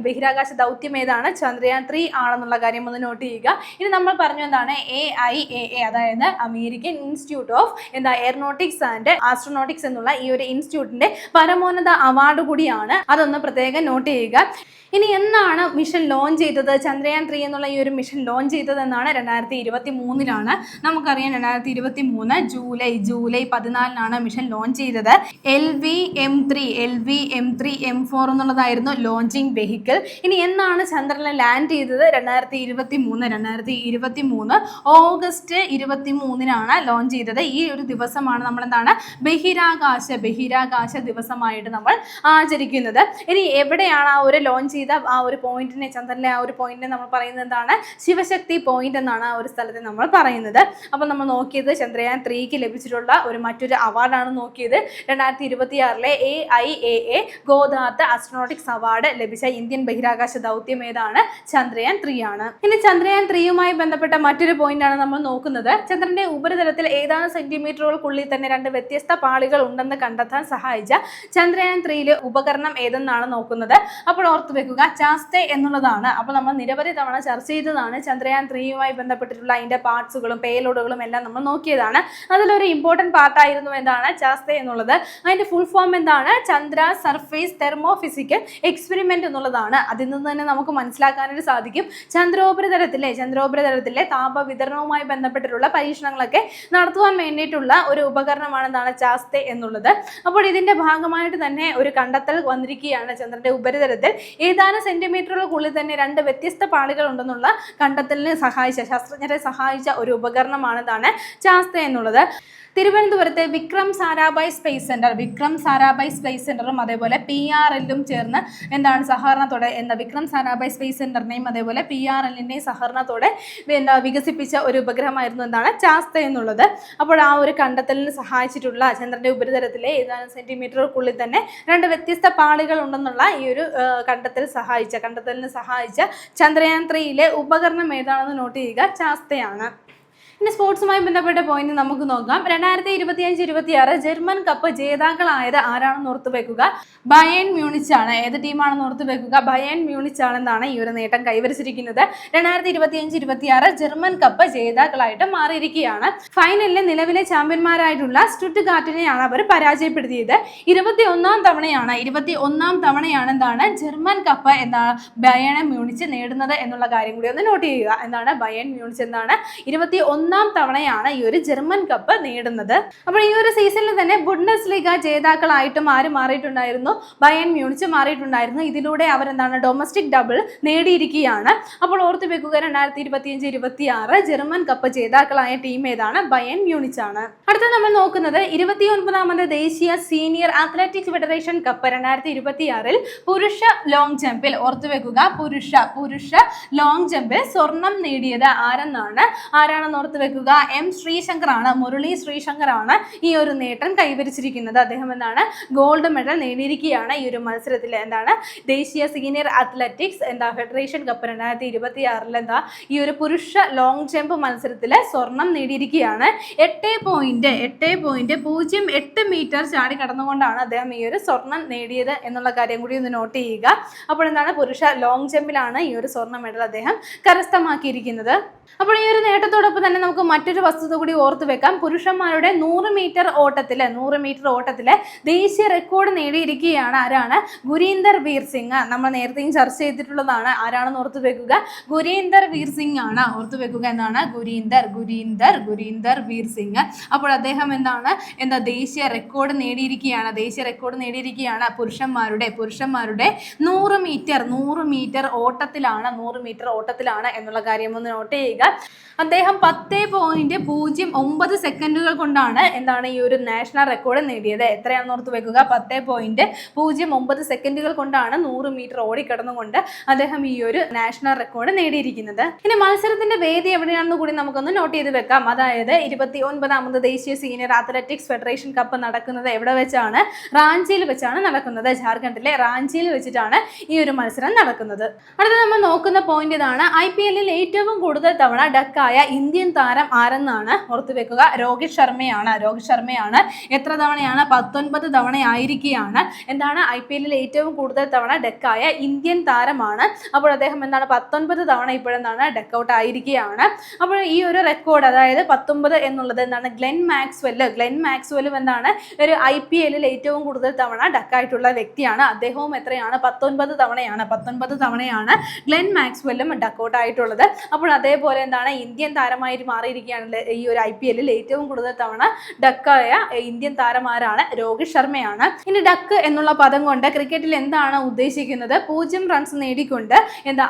ബഹിരാകാശ ദൗത്യം ഏതാണ്? ചന്ദ്രയാൻ 3 ആണെന്നുള്ള കാര്യം ഒന്ന് നോട്ട് ചെയ്യുക. ഇനി നമ്മൾ പറഞ്ഞു എന്താണ്? AIAA അതായത് American institute of aeronautics and astronautics എന്നുള്ള ഈ ഒരു ഇൻസ്റ്റിറ്റ്യൂട്ടിന്റെ പരമോന്നത അവാർഡ് കൂടിയാണ്. അതൊന്ന് പ്രത്യേകം നോട്ട് ചെയ്യുക. ഇനി എന്നാണ് മിഷൻ ലോഞ്ച് ചെയ്തത്? ചന്ദ്രയാൻ 3 എന്നുള്ള ഈ ഒരു മിഷൻ ലോഞ്ച് ചെയ്തത് എന്നാണ്? 2023 നമുക്കറിയാം 2023 ജൂലൈ 14 മിഷൻ ലോഞ്ച് ചെയ്തത്. LVM3 M4 എന്നുള്ളതായിരുന്നു ലോഞ്ചിങ് വെഹിക്കിൾ. ഇനി എന്നാണ് ചന്ദ്രനിൽ ലാൻഡ് ചെയ്തത്? 2023 ഓഗസ്റ്റ് 23 ലോഞ്ച് ചെയ്തത്. ഈ ഒരു ദിവസമാണ് നമ്മൾ എന്താണ് ബഹിരാകാശ ദിവസമായിട്ട് നമ്മൾ ആചരിക്കുന്നത്. ഇനി എവിടെയാണ് ആ ഒരു ലോഞ്ച് ആ ഒരു പോയിന്റിനെ, ചന്ദ്രനിലെ ആ ഒരു പോയിന്റിനെ നമ്മൾ പറയുന്നത് എന്താണ്? ശിവശക്തി പോയിന്റ് എന്നാണ് ആ ഒരു സ്ഥലത്തെ നമ്മൾ പറയുന്നത്. അപ്പോൾ നമ്മൾ നോക്കിയത് ചന്ദ്രയാൻ 3ക്ക് ലഭിച്ചിട്ടുള്ള മറ്റൊരു അവാർഡാണ് നോക്കിയത്. 2026 AIAA ഗോദാർത്ത് അസ്ട്രോനോട്ടിക്സ് അവാർഡ് ലഭിച്ച ഇന്ത്യൻ ബഹിരാകാശ ദൗത്യം ഏതാണ്? ചന്ദ്രയാൻ 3 ആണ്. ഇനി ചന്ദ്രയാൻ 3യുമായി ബന്ധപ്പെട്ട മറ്റൊരു പോയിന്റ് ആണ് നമ്മൾ നോക്കുന്നത്. ചന്ദ്രന്റെ ഉപരിതലത്തിൽ ഏതാനും സെന്റിമീറ്ററുകൾക്കുള്ളിൽ തന്നെ 2 വ്യത്യസ്ത പാളികൾ ഉണ്ടെന്ന് കണ്ടെത്താൻ സഹായിച്ച ചന്ദ്രയാൻ 3 ഉപകരണം ഏതെന്നാണ് നോക്കുന്നത്. അപ്പോൾ ഓർത്തു വെക്കുക, ചാസ്തെ എന്നുള്ളതാണ്. അപ്പോൾ നമ്മൾ നിരവധി തവണ ചർച്ച ചെയ്തതാണ്. ചന്ദ്രയാൻ 3യുമായി ബന്ധപ്പെട്ടിട്ടുള്ള അതിന്റെ പാർട്സുകളും പേലോഡുകളും എല്ലാം നമ്മൾ നോക്കിയതാണ്. അതിലൊരു ഇമ്പോർട്ടന്റ് പാർട്ടായിരുന്നു എന്താണ്? ചാസ്തെ എന്നുള്ളത്. അതിന്റെ ഫുൾ ഫോം എന്താണ്? ചന്ദ്ര സർഫേസ് തെർമോഫിസിക്കൽ എക്സ്പെരിമെന്റ് എന്നുള്ളതാണ്. അതിൽ നിന്ന് തന്നെ നമുക്ക് മനസ്സിലാക്കാനായിട്ട് സാധിക്കും ചന്ദ്രോപരിതലത്തിലെ താപവിതരണവുമായി ബന്ധപ്പെട്ടിട്ടുള്ള പരീക്ഷണങ്ങളൊക്കെ നടത്തുവാൻ വേണ്ടിയിട്ടുള്ള ഒരു ഉപകരണമാണ് എന്താണ്? ചാസ്തെ എന്നുള്ളത്. അപ്പോൾ ഇതിന്റെ ഭാഗമായിട്ട് തന്നെ ഒരു കണ്ടെത്തൽ വന്നിരിക്കുകയാണ്. ചന്ദ്രന്റെ ഉപരിതലത്തിൽ ഏതാനും ഏതാനും സെന്റിമീറ്ററുകൾക്കുള്ളിൽ തന്നെ 2 വ്യത്യസ്ത പാളികൾ ഉണ്ടെന്നുള്ള കണ്ടെത്തലിന് ശാസ്ത്രജ്ഞരെ സഹായിച്ച ഒരു ഉപകരണമാണ് എന്താണ് ശാസ്ത എന്നുള്ളത്. തിരുവനന്തപുരത്തെ വിക്രം സാരാഭായ് സ്പേസ് സെന്ററും അതേപോലെ PRL-ഉം ചേർന്ന് എന്താണ് സഹകരണത്തോടെ വിക്രം സാരാഭായ് സ്പേസ് സെന്ററിനെയും അതേപോലെ PRL-ന്റെയും സഹകരണത്തോടെ വികസിപ്പിച്ച ഒരു ഉപഗ്രഹമായിരുന്നു എന്താണ് ശാസ്ത എന്നുള്ളത്. അപ്പോൾ ആ ഒരു കണ്ടെത്തലിന് സഹായിച്ചിട്ടുള്ള ചന്ദ്രന്റെ ഉപരിതലത്തിലെ ഏതാനും സെന്റിമീറ്ററുകൾക്കുള്ളിൽ തന്നെ 2 വ്യത്യസ്ത പാളികൾ ഉണ്ടെന്നുള്ള ഈ ഒരു കണ്ടെത്തലിന് സഹായിച്ച ചന്ദ്രയാൻ 3-യിലെ ഉപകരണം ഏതാണെന്ന് നോട്ട് ചെയ്യുക, ശാസ്തയാണ്. ഇനി സ്പോർട്സുമായി ബന്ധപ്പെട്ട പോയിന്റ് നമുക്ക് നോക്കാം. 2025-26 ജർമ്മൻ കപ്പ് ജേതാക്കളായത് ആരാണെന്ന് ഓർത്തു വെക്കുക, ബയേൺ മ്യൂണിച്ച് ആണ്. ഏത് ടീമാണെന്ന് ഓർത്തു വെക്കുക, ബയേൺ മ്യൂണിച്ച് ആണെന്നാണ് ഈ ഒരു നേട്ടം കൈവരിച്ചിരിക്കുന്നത്. 2025-26 ജർമ്മൻ കപ്പ് ജേതാക്കളായിട്ട് മാറിയിരിക്കുകയാണ്. ഫൈനലിൽ നിലവിലെ ചാമ്പ്യന്മാരായിട്ടുള്ള സ്റ്റുട്ട്ഗാർട്ടിനെയാണ് അവർ പരാജയപ്പെടുത്തിയത്. 21ാം തവണയാണ് എന്താണ് ജർമ്മൻ കപ്പ് എന്താണ് ബയേൺ മ്യൂണിച്ച് നേടുന്നത് എന്നുള്ള കാര്യം കൂടി ഒന്ന് നോട്ട് ചെയ്യുക. എന്താണ് ബയേൺ മ്യൂണിച്ച് എന്താണ് 21ാം തവണയാണ് ഈ ഒരു ജർമ്മൻ കപ്പ് നേടുന്നത്. അപ്പോൾ ഈ ഒരു സീസണിൽ തന്നെ ബുണ്ടസ്ലീഗ ജേതാക്കളായിട്ടും ആര് മാറിയിട്ടുണ്ടായിരുന്നു, ബയേൺ മ്യൂണിച്ച് മാറിയിട്ടുണ്ടായിരുന്നു. ഇതിലൂടെ അവർ എന്താണ് ഡൊമസ്റ്റിക് ഡബിൾ നേടിയിരിക്കുകയാണ്. അപ്പോൾ ഓർത്തു വെക്കുക, 2025-26 ജർമ്മൻ കപ്പ് ജേതാക്കളായ ടീം ഏതാണ്, ബയേൺ മ്യൂണിച്ച് ആണ്. അടുത്ത നമ്മൾ നോക്കുന്നത് 29ാമത് ദേശീയ സീനിയർ അത്ലറ്റിക്സ് ഫെഡറേഷൻ കപ്പ് 2026 പുരുഷ ലോങ് ജമ്പിൽ ഓർത്തു വെക്കുക, പുരുഷ ലോങ് ജമ്പിൽ സ്വർണം നേടിയത് ആരാണെന്ന് ഓർത്ത് വെക്കുക, മുരളി ശ്രീശങ്കർ ആണ് ഈ ഒരു നേട്ടം കൈവരിച്ചിരിക്കുന്നത്. അദ്ദേഹം എന്താണ് ഗോൾഡ് മെഡൽ നേടിയിരിക്കുകയാണ് ഈ ഒരു മത്സരത്തിൽ. എന്താണ് ദേശീയ സീനിയർ അത്ലറ്റിക്സ് ഫെഡറേഷൻ കപ്പ് 2026 ഈ ഒരു പുരുഷ ലോങ് ജമ്പ് മത്സരത്തിൽ സ്വർണം നേടിയിരിക്കുകയാണ്. 8.08 മീറ്റർ ചാടി കടന്നുകൊണ്ടാണ് അദ്ദേഹം ഈ ഒരു സ്വർണം നേടിയത് എന്നുള്ള കാര്യം കൂടി ഒന്ന് നോട്ട് ചെയ്യുക. അപ്പോൾ എന്താണ് പുരുഷ ലോങ് ജമ്പിലാണ് ഈ ഒരു സ്വർണ്ണ മെഡൽ അദ്ദേഹം കരസ്ഥമാക്കിയിരിക്കുന്നത്. അപ്പോൾ ഈ ഒരു നേട്ടത്തോടൊപ്പം തന്നെ നമുക്ക് മറ്റൊരു വസ്തുത കൂടി ഓർത്തു വെക്കാം. പുരുഷന്മാരുടെ 100 മീറ്റർ ഓട്ടത്തിലെ ദേശീയ റെക്കോർഡ് നേടിയിരിക്കുകയാണ് ആരാണ്, ഗുരീന്ദർ വീർ സിംഗ്. നമ്മൾ നേരത്തെയും ചർച്ച ചെയ്തിട്ടുള്ളതാണ്. ആരാണെന്ന് ഓർത്തു വെക്കുക, ഗുരീന്ദർ വീർ സിംഗ് ആണ്. ഓർത്തു വെക്കുക, എന്താണ് ഗുരീന്ദർ വീർ സിംഗ്. അപ്പോൾ അദ്ദേഹം ദേശീയ റെക്കോർഡ് നേടിയിരിക്കുകയാണ് പുരുഷന്മാരുടെ 100 മീറ്റർ ഓട്ടത്തിലാണ് എന്നുള്ള കാര്യം ഒന്ന് നോട്ട് ചെയ്യുക. അദ്ദേഹം 10.09 സെക്കൻഡുകൾ കൊണ്ടാണ് ഈ ഒരു നാഷണൽ റെക്കോർഡ് നേടിയത്. എത്രയാണെന്ന് ഓർത്ത് വെക്കുക, 10.09 സെക്കൻഡുകൾ കൊണ്ടാണ് 100 മീറ്റർ ഓടിക്കടന്നുകൊണ്ട് അദ്ദേഹം ഈ ഒരു നാഷണൽ റെക്കോർഡ് നേടിയിരിക്കുന്നത്. ഇനി മത്സരത്തിന്റെ വേദി എവിടെയാണെന്ന് കൂടി നമുക്കൊന്ന് നോട്ട് ചെയ്ത് വെക്കാം. അതായത് 29ാമത് ദേശീയ സീനിയർ അത്ലറ്റിക്സ് ഫെഡറേഷൻ കപ്പ് നടക്കുന്നത് എവിടെ വെച്ചാണ്, റാഞ്ചിയിൽ വെച്ചാണ് നടക്കുന്നത്. ജാർഖണ്ഡിലെ റാഞ്ചിയിൽ വെച്ചിട്ടാണ് ഈ ഒരു മത്സരം നടക്കുന്നത്. അടുത്ത നമ്മൾ നോക്കുന്ന പോയിന്റ് ഇതാണ്. IPL-ൽ ഏറ്റവും കൂടുതൽ തവണ ഡക്കായ ഇന്ത്യൻ താരം ആരെന്നാണ് ഓർത്തു വെക്കുക, രോഹിത് ശർമ്മയാണ്. എത്ര തവണയാണ്, 19 തവണയായിരിക്കുകയാണ്. IPL-ൽ ഏറ്റവും കൂടുതൽ തവണ ഡക്കായ ഇന്ത്യൻ താരമാണ്. അപ്പോൾ അദ്ദേഹം 19 തവണ ഇപ്പോഴെന്താണ് ഡക്കൗട്ട് ആയിരിക്കുകയാണ്. അപ്പോൾ ഈ ഒരു റെക്കോർഡ്, അതായത് 19 എന്നുള്ളത് ഗ്ലെൻ മാക്സ്വെല്ലും ഒരു IPL-ൽ ഏറ്റവും കൂടുതൽ തവണ ഡക്കായിട്ടുള്ള വ്യക്തിയാണ്. അദ്ദേഹവും എത്രയാണ്, 19 തവണയാണ് ഗ്ലെൻ മാക്സ്വെല്ലും ഡക്കൗട്ട് ആയിട്ടുള്ളത്. അപ്പോൾ അതേപോലെ ഇന്ത്യൻ താരമായിട്ട് മാറിയിരിക്കുകയാണ് ഈ ഒരു IPL-ൽ ഏറ്റവും കൂടുതൽ തവണ ഡക്കായ ഇന്ത്യൻ താരമാരാണ്, രോഹിത് ശർമ്മയാണ്. ഇനി ഡക്ക് എന്നുള്ള പദം കൊണ്ട് ക്രിക്കറ്റിൽ എന്താണ് ഉദ്ദേശിക്കുന്നത്, 0 റൺസ് നേടിക്കൊണ്ട്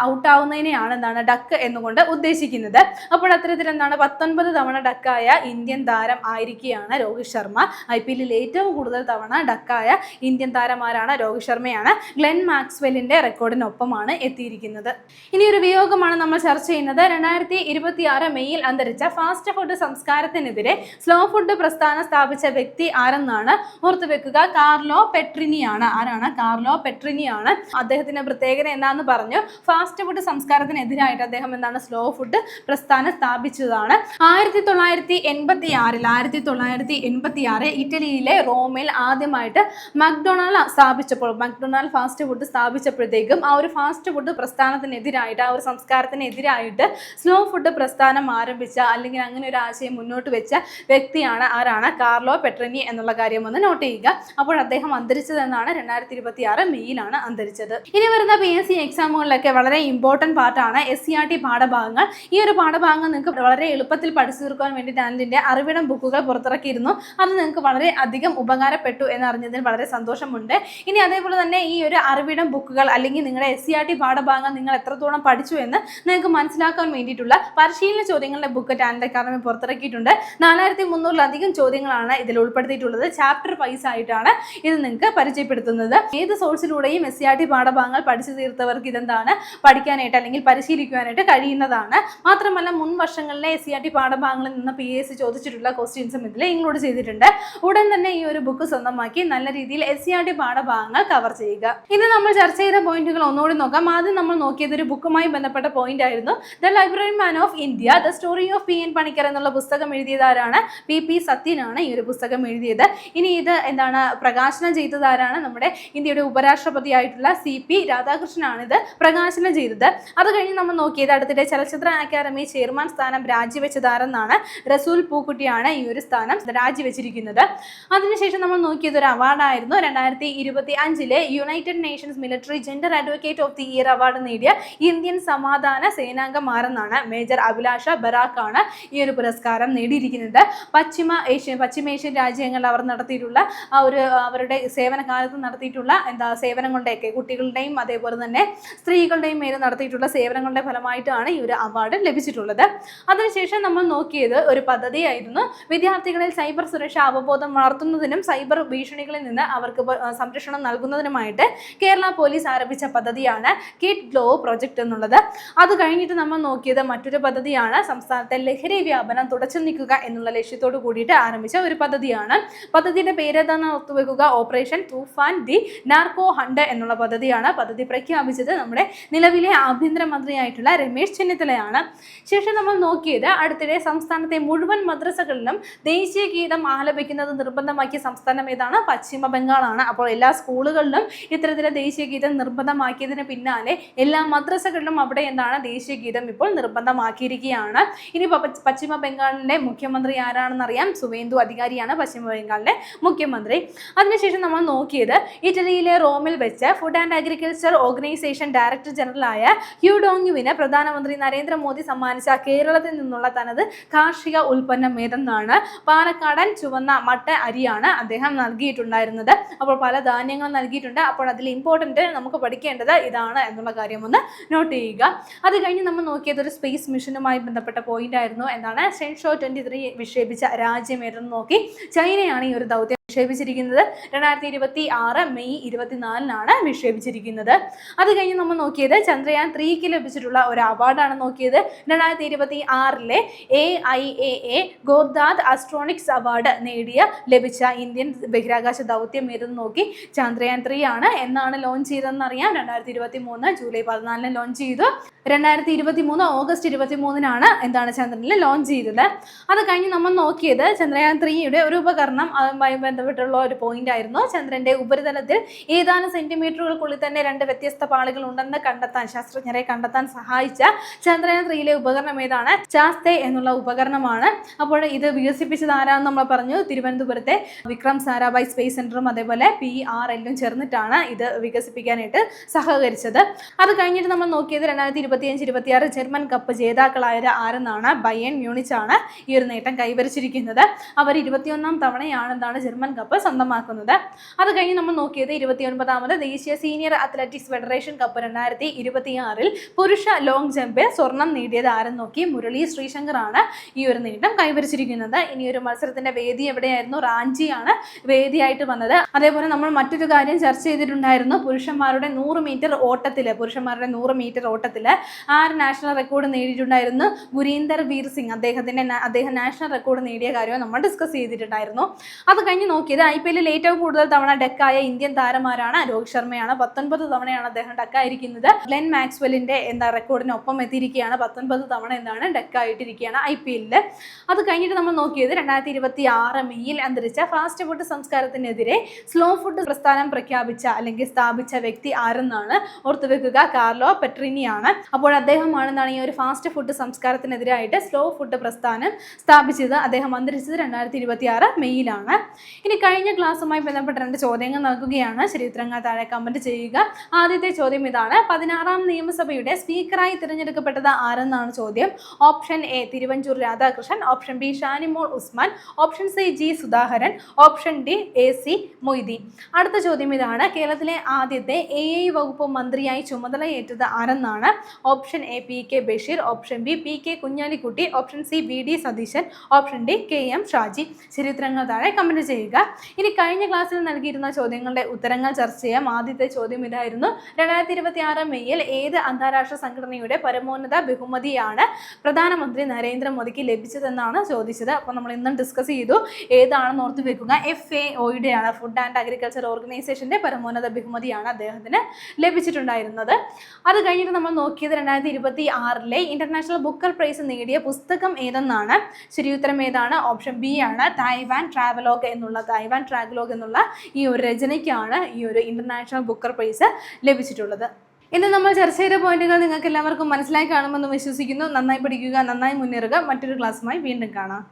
ഔട്ട് ആവുന്നതിനെയാണ് ഡക്ക് എന്നുകൊണ്ട് ഉദ്ദേശിക്കുന്നത്. അപ്പോൾ അത്തരത്തിൽ 19 തവണ ഡക്കായ ഇന്ത്യൻ താരം ആയിരിക്കുകയാണ് രോഹിത് ശർമ്മ. IPL-ൽ ഏറ്റവും കൂടുതൽ തവണ ഡക്കായ ഇന്ത്യൻ താരമാരാണ്, രോഹിത് ശർമ്മയാണ്. ഗ്ലെൻ മാക്സ്വെല്ലിന്റെ റെക്കോർഡിനൊപ്പമാണ് എത്തിയിരിക്കുന്നത്. ഇനി ഒരു വിയോഗമാണ് നമ്മൾ ചർച്ച ചെയ്യുന്നത്. 2026 മെയ്യിൽ അന്തരിച്ച ഫാസ്റ്റ് ഫുഡ് സംസ്കാരത്തിനെതിരെ സ്ലോ ഫുഡ് പ്രസ്ഥാനം സ്ഥാപിച്ച വ്യക്തി ആരെന്നാണ് ഓർത്തു വെക്കുക, കാർലോ പെട്രിനിയാണ്. അദ്ദേഹത്തിന്റെ പ്രത്യേകത എന്താണെന്ന് പറഞ്ഞു, ഫാസ്റ്റ് ഫുഡ് സംസ്കാരത്തിനെതിരായിട്ട് അദ്ദേഹം സ്ലോ ഫുഡ് പ്രസ്ഥാനം സ്ഥാപിച്ചതാണ്. 1986 ഇറ്റലിയിലെ റോമിൽ ആദ്യമായിട്ട് മക്ഡൊണാൾഡ് ഫാസ്റ്റ് ഫുഡ് സ്ഥാപിച്ചപ്പോഴത്തേക്കും ആ ഒരു ഫാസ്റ്റ് ഫുഡ് പ്രസ്ഥാനത്തിനെതിരായിട്ട്, ആ ഒരു സംസ്കാരത്തിനെതിരായിട്ട് സ്ലോ ഫുഡ് പ്രസ്ഥാനം ആരംഭിച്ച അല്ലെങ്കിൽ അങ്ങനെ ഒരു ആശയം മുന്നോട്ട് വെച്ച വ്യക്തിയാണ് ആരാണ്? കാർലോ പെട്രിനി എന്നുള്ള കാര്യം ഒന്ന് നോട്ട് ചെയ്യുക. അപ്പോൾ അദ്ദേഹം അന്തരിച്ചതെന്നാണ് 2026 മെയ്യിലാണ് അന്തരിച്ചത്. ഇനി വരുന്ന PSC എക്സാമുകളിലൊക്കെ വളരെ ഇമ്പോർട്ടൻറ്റ് പാർട്ടാണ് SCERT പാഠഭാഗങ്ങൾ. ഈ ഒരു പാഠഭാഗങ്ങൾ നിങ്ങൾക്ക് വളരെ എളുപ്പത്തിൽ പഠിച്ചു തീർക്കാൻ വേണ്ടി ടാലന്റിന്റെ അറിവിടം ബുക്കുകൾ പുറത്തിറക്കിയിരുന്നു. അത് നിങ്ങൾക്ക് വളരെ അധികം ഉപകാരപ്പെട്ടു എന്നറിഞ്ഞതിൽ വളരെ സന്തോഷമുണ്ട്. ഇനി അതേപോലെ തന്നെ ഈ ഒരു അറിവിടം ബുക്കുകൾ അല്ലെങ്കിൽ നിങ്ങളുടെ SCERT പാഠഭാഗങ്ങൾ നിങ്ങൾ എത്രത്തോളം പഠിച്ചു എന്ന് നിങ്ങൾക്ക് മനസ്സിലാക്കാൻ വേണ്ടിയിട്ടുള്ള പരിശീലന ചോദ്യങ്ങളുടെ ബുക്ക് ടാലന്റ് അക്കാദമി പുറത്തിറക്കിയിട്ടുണ്ട്. 4300-ലധികം ചോദ്യങ്ങളാണ് ഇതിൽ ഉൾപ്പെടുത്തിയിട്ടുള്ളത്. ചാപ്റ്റർ വൈസ് ആയിട്ടാണ് ഇത് നിങ്ങൾക്ക് പരിചയപ്പെടുത്തുന്നത്. ഏത് സോഴ്സിലൂടെയും SCERT പാഠഭാഗങ്ങൾ പഠിച്ചു തീർത്തവർക്ക് ഇതെന്താണ് പഠിക്കാനായിട്ട് അല്ലെങ്കിൽ പരിശീലിക്കുവാനായിട്ട് കഴിയുന്നതാണ്. മാത്രമല്ല മുൻ വർഷങ്ങളിലെ SCERT പാഠഭാഗങ്ങളിൽ നിന്ന് PSC ചോദിച്ചിട്ടുള്ള ക്വസ്റ്റ്യൻസും ഇതിൽ ഇൻക്ലൂഡ് ചെയ്തിട്ടുണ്ട്. ഉടൻ തന്നെ ഈ ഒരു ബുക്ക് സ്വന്തമാക്കി നല്ല രീതിയിൽ SCERT പാഠഭാഗങ്ങൾ കവർ ചെയ്യുക. ഇനി നമ്മൾ ചർച്ച ചെയ്ത പോയിന്റുകൾ ഒന്നുകൂടി നോക്കാം. ആദ്യം നമ്മൾ നോക്കിയത് ഒരു ബുക്കുമായി ബന്ധപ്പെട്ട പോയിന്റ് ആയിരുന്നു. The library man of India, the story of PN Panicker എന്നുള്ള പുസ്തകം എഴുതിയതാരാണ്? PP സത്യനാണ് ഈ ഒരു പുസ്തകം എഴുതിയത്. ഇനി ഇത് എന്താണ് പ്രകാശനം ചെയ്തതാരാണ്? നമ്മുടെ ഇന്ത്യയുടെ ഉപരാഷ്ട്രപതിയായിട്ടുള്ള CP രാധാകൃഷ്ണനാണ് ഇത് പ്രകാശനം ചെയ്തത്. അത് കഴിഞ്ഞ് നമ്മൾ നോക്കിയത് അടുത്തിടെ ചലച്ചിത്ര അക്കാദമി ചെയർമാൻ സ്ഥാനം രാജിവെച്ചതാരെന്നാണ്? റസൂൽ പൂക്കുട്ടിയാണ് ഈ ഒരു സ്ഥാനം രാജിവെച്ചിരിക്കുന്നത്. അതിനുശേഷം നമ്മൾ നോക്കിയത് ഒരു അവാർഡായിരുന്നു. 2025 United nations military gender advocate of the year award നേടിയ ഇന്ത്യൻ സമാധാന സേനാംഗം ആരെന്നാണ്? മേജർ അഭിലാഷ ബറാക്കാണ് ഈ ഒരു പുരസ്കാരം നേടിയിരിക്കുന്നത്. പശ്ചിമേഷ്യൻ രാജ്യങ്ങളിൽ അവർ നടത്തിയിട്ടുള്ള അവരുടെ സേവനകാലത്ത് നടത്തിയിട്ടുള്ള സേവനങ്ങളുടെയൊക്കെ കുട്ടികളുടെയും അതേപോലെ തന്നെ സ്ത്രീകളുടെയും മേലെ നടത്തിയിട്ടുള്ള സേവനങ്ങളുടെ ഫലമായിട്ടാണ് ഈ ഒരു അവാർഡ് ലഭിച്ചിട്ടുള്ളത്. അതിനുശേഷം നമ്മൾ നോക്കിയത് ഒരു പദ്ധതിയായിരുന്നു. വിദ്യാർത്ഥികളിൽ സൈബർ സുരക്ഷ അവബോധം വളർത്തുന്നതിനും സൈബർ ഭീഷണികളിൽ നിന്ന് അവർക്ക് സംരക്ഷണം നൽകുന്നതിനുമായിട്ട് കേരള പോലീസ് ആരംഭിച്ച പദ്ധതിയാണ് കിഡ് ഗ്ലോ പ്രൊജക്ട് എന്നുള്ളത്. അത് കഴിഞ്ഞിട്ട് നമ്മൾ നോക്കിയത് മറ്റൊരു പദ്ധതിയാണ്. സംസ്ഥാനത്തെ ലഹരി വ്യാപനം തുടച്ചു നീക്കുക എന്നുള്ള ലക്ഷ്യത്തോട് കൂടിയിട്ട് ആരംഭിച്ച ഒരു പദ്ധതിയാണ്. പദ്ധതിയുടെ പേരെന്താണെന്ന് ഓർത്തുവെക്കുക, operation Toofan the narco hunt എന്നുള്ള പദ്ധതിയാണ്. പദ്ധതി പ്രഖ്യാപിച്ചത് നമ്മുടെ നിലവിലെ ആഭ്യന്തരമന്ത്രിയായിട്ടുള്ള രമേശ് ചെന്നിത്തലയാണ്. ശേഷം നമ്മൾ നോക്കിയത് അടുത്തിടെ സംസ്ഥാനത്തെ മുഴുവൻ മദ്രസകളിലും ദേശീയ ഗീതം ആലപിക്കുന്നത് നിർബന്ധമാക്കിയ സംസ്ഥാനം ഏതാണ്? പശ്ചിമ ബംഗാളാണ്. അപ്പോൾ എല്ലാ സ്കൂളുകളിലും ഇത്തരത്തിലെ ദേശീയ ഗീതം നിർബന്ധമാക്കിയതിന് പിന്നാലെ എല്ലാ മദ്രസകളിലും അവിടെ എന്താണ് ദേശീയ ഗീതം ഇപ്പോൾ നിർബന്ധമാക്കിയിരിക്കുകയാണ്. ഇനി പശ്ചിമ ബംഗാളിലെ മുഖ്യമന്ത്രി ആരാണെന്ന് അറിയാം? സുവേന്ദു അധികാരിയാണ് പശ്ചിമ ബംഗാളിലെ മുഖ്യമന്ത്രി. അതിനുശേഷം നമ്മൾ നോക്കിയത് ഇറ്റലിയിലെ റോമിൽ വെച്ച് food and agriculture organisation director ജനറലായ Hugh ഡോങ്യുവിന് പ്രധാനമന്ത്രി നരേന്ദ്രമോദി സമ്മാനിച്ച കേരളത്തിൽ നിന്നുള്ള തനത് കാർഷിക ഉൽപ്പന്നം ഏതെന്നാണ്? പാലക്കാടൻ ചുവന്ന മട്ട അരിയാണ് അദ്ദേഹം നൽകിയിട്ടുണ്ടായിരുന്നത്. അപ്പോൾ പല ധാന്യങ്ങളും നൽകിയിട്ടുണ്ട്. അപ്പോൾ അതിൽ ഇമ്പോർട്ടൻറ്റ് നമുക്ക് പഠിക്കേണ്ടത് ഇതാണ് എന്നുള്ള കാര്യം ഒന്ന് നോട്ട് ചെയ്യുക. അത് കഴിഞ്ഞ് നമ്മൾ നോക്കിയത് ഒരു സ്പേസ് മിഷനുമായി ബന്ധപ്പെട്ട പോയിന്റ് ആയിരുന്നു. എന്താണ്? ഷെൻഷോ 23 വിക്ഷേപിച്ച രാജ്യം ഏതെന്ന് നോക്കി ചൈനയാണ് ഈ ഒരു ദൗത്യം വിക്ഷേപിച്ചിരിക്കുന്നത്. 2026 മെയ് 24 വിക്ഷേപിച്ചിരിക്കുന്നത്. അത് കഴിഞ്ഞ് നമ്മൾ നോക്കിയത് ചന്ദ്രയാൻ 3ക്ക് ലഭിച്ചിട്ടുള്ള ഒരു അവാർഡാണ് നോക്കിയത്. 2026 AIAA ഗോർദാദ് ആസ്ട്രോണിക്സ് അവാർഡ് ലഭിച്ച ഇന്ത്യൻ ബഹിരാകാശ ദൗത്യം ഏതെന്ന് നോക്കി ചന്ദ്രയാൻ 3 ആണ്. എന്നാണ് ലോഞ്ച് ചെയ്തതെന്ന് അറിയാം? 2023 ജൂലൈ 14 ലോഞ്ച് ചെയ്തു. 2023 ഓഗസ്റ്റ് 23 എന്താണ് ചന്ദ്രനിൽ ലോഞ്ച് ചെയ്തത്. അത് കഴിഞ്ഞ് നമ്മൾ നോക്കിയത് ചന്ദ്രയാൻ 3യുടെ ഒരു ഉപകരണം അതുമായി ബന്ധപ്പെട്ടുള്ള ഒരു പോയിന്റ് ആയിരുന്നു. ചന്ദ്രന്റെ ഉപരിതലത്തിൽ ഏതാനും സെന്റിമീറ്ററുകൾക്കുള്ളിൽ തന്നെ 2 വ്യത്യസ്ത പാളികൾ ഉണ്ടെന്ന് ശാസ്ത്രജ്ഞരെ കണ്ടെത്താൻ സഹായിച്ച ചന്ദ്രയാൻ 3യിലെ ഉപകരണം ഏതാണ്? ചാസ്തെ എന്നുള്ള ഉപകരണമാണ്. അപ്പോൾ ഇത് വികസിപ്പിച്ചത് ആരാന്ന് നമ്മൾ പറഞ്ഞു? തിരുവനന്തപുരത്തെ വിക്രം സാരാഭായ് സ്പേസ് സെന്ററും അതേപോലെ PRL ചേർന്നിട്ടാണ് ഇത് വികസിപ്പിക്കാനായിട്ട് സഹകരിച്ചത്. അത് കഴിഞ്ഞിട്ട് നമ്മൾ നോക്കിയത് 2025-26 ജർമ്മൻ കപ്പ് ജേതാക്കളായത് ആരെന്നാണ്? ബയേൺ മ്യൂണിച്ച് ആണ് ഈ ഒരു നേട്ടം കൈവരിച്ചിരിക്കുന്നത്. അവർ 21ാം തവണയാണ് എന്താണ് ജർമ്മൻ കപ്പ് സ്വന്തമാക്കുന്നത്. അത് കഴിഞ്ഞ് നമ്മൾ നോക്കിയത് 29ാമത് ദേശീയ സീനിയർ അത്ലറ്റിക്സ് ഫെഡറേഷൻ കപ്പ് 2026 പുരുഷ ലോങ് ജമ്പിൽ സ്വർണം നേടിയത് ആരെന്ന് നോക്കി മുരളി ശ്രീശങ്കർ ആണ് ഈ ഒരു നേട്ടം കൈവരിച്ചിരിക്കുന്നത്. ഇനി ഒരു മത്സരത്തിന്റെ വേദി എവിടെയായിരുന്നു? റാഞ്ചിയാണ് വേദിയായിട്ട് വന്നത്. അതേപോലെ നമ്മൾ മറ്റൊരു കാര്യം ചർച്ച ചെയ്തിട്ടുണ്ടായിരുന്നു. പുരുഷന്മാരുടെ 100 മീറ്റർ ഓട്ടത്തിൽ ആര് നാഷണൽ റെക്കോർഡ് നേടിയിട്ടുണ്ടായിരുന്നു? ഗുരീന്ദർ വീർ സിംഗ്. അദ്ദേഹം നാഷണൽ റെക്കോർഡ് നേടിയ കാര്യം നമ്മൾ ഡിസ്കസ് ചെയ്തിട്ടുണ്ടായിരുന്നു. അത് കഴിഞ്ഞ് നോക്കിയത് IPL ഏറ്റവും കൂടുതൽ തവണ ഡെക്കായ ഇന്ത്യൻ താരമാരാണ്. രോഹിത് ശർമ്മയാണ്, 19 തവണയാണ് അദ്ദേഹം ഡെക്കായിരിക്കുന്നത്. ഗ്ലെൻ മാക്സ്വെല്ലിന്റെ റെക്കോർഡിനൊപ്പം എത്തിയിരിക്കുകയാണ്, 19 തവണ ഡെക്കായിട്ടിരിക്കുകയാണ് IPL. അത് കഴിഞ്ഞിട്ട് നമ്മൾ നോക്കിയത് 2026 മെയ്യിൽ അന്തരിച്ച ഫാസ്റ്റ് ഫുഡ് സംസ്കാരത്തിനെതിരെ സ്ലോ ഫുഡ് പ്രസ്ഥാനം പ്രഖ്യാപിച്ച അല്ലെങ്കിൽ സ്ഥാപിച്ച വ്യക്തി ആരെന്നാണ്. ഓർത്തുവെക്കുക, കാർലോ പെട്രിനിയാണ്. അപ്പോൾ അദ്ദേഹമാണ് ഈ ഒരു ഫാസ്റ്റ് ഫുഡ് സംസ്കാരത്തിനെതിരായിട്ട് സ്ലോ ഫുഡ് പ്രസ്ഥാനം സ്ഥാപിച്ചത്. അദ്ദേഹം അന്തരിച്ചത് 2026 മെയ്യിലാണ്. ഇനി കഴിഞ്ഞ ക്ലാസ്സുമായി ബന്ധപ്പെട്ട 2 ചോദ്യങ്ങൾ നൽകുകയാണ്. ശരി ഉത്തരങ്ങൾ താഴെ കമന്റ് ചെയ്യുക. ആദ്യത്തെ ചോദ്യം ഇതാണ്: 16ാം നിയമസഭയുടെ സ്പീക്കറായി തിരഞ്ഞെടുക്കപ്പെട്ടത് ആരെന്നാണ് ചോദ്യം. Option A Thiruvanchoor Radhakrishnan, option B Shanimol Usman, option C G Sudhakaran, option D AC Moideen. അടുത്ത ചോദ്യം ഇതാണ്: കേരളത്തിലെ ആദ്യത്തെ AI വകുപ്പ് മന്ത്രിയായി ചുമതലയേറ്റത് ആരെന്നാണ്. Option A PK Basheer, option B PK Kunhalikutty, option C VD Satheesan, option D KM Shaji. ശരി ഉത്തരങ്ങൾ താഴെ കമന്റ് ചെയ്യുക. ഇനി കഴിഞ്ഞ ക്ലാസ്സിൽ നൽകിയിരുന്ന ചോദ്യങ്ങളുടെ ഉത്തരങ്ങൾ ചർച്ച ചെയ്യാം. ആദ്യത്തെ ചോദ്യം ഇതായിരുന്നു: 2026 മെയ്യിൽ ഏത് അന്താരാഷ്ട്ര സംഘടനയുടെ പരമോന്നത ബഹുമതിയാണ് പ്രധാനമന്ത്രി നരേന്ദ്രമോദിക്ക് ലഭിച്ചതെന്നാണ് ചോദിച്ചത്. അപ്പോൾ നമ്മൾ ഇന്നും ഡിസ്കസ് ചെയ്തു. ഏതാണെന്ന് ഓർത്ത് വെക്കുക, FAO-യുടെയാണ്, ഫുഡ് ആൻഡ് അഗ്രികൾച്ചർ ഓർഗനൈസേഷന്റെ പരമോന്നത ബഹുമതിയാണ് അദ്ദേഹത്തിന് ലഭിച്ചിട്ടുണ്ടായിരുന്നത്. അത് കഴിഞ്ഞിട്ട് നമ്മൾ നോക്കിയത് 2026 ഇന്റർനാഷണൽ ബുക്കർ പ്രൈസ് നേടിയ പുസ്തകം ഏതെന്നാണ്. ശരിയുത്തരം ഏതാണ്? ഓപ്ഷൻ ബി ആണ്, തായ്വാൻ ട്രാവലോഗ് എന്നുള്ള ഈ ഒരു രചനയ്ക്കാണ് ഈ ഒരു ഇന്റർനാഷണൽ ബുക്കർ പ്രൈസ് ലഭിച്ചിട്ടുള്ളത്. ഇന്ന് നമ്മൾ ചർച്ച ചെയ്ത പോയിന്റുകൾ നിങ്ങൾക്ക് എല്ലാവർക്കും മനസ്സിലായി കാണുമെന്ന് വിശ്വസിക്കുന്നു. നന്നായി പഠിക്കുക, നന്നായി മുന്നേറുക. മറ്റൊരു ക്ലാസ്സുമായി വീണ്ടും കാണാം.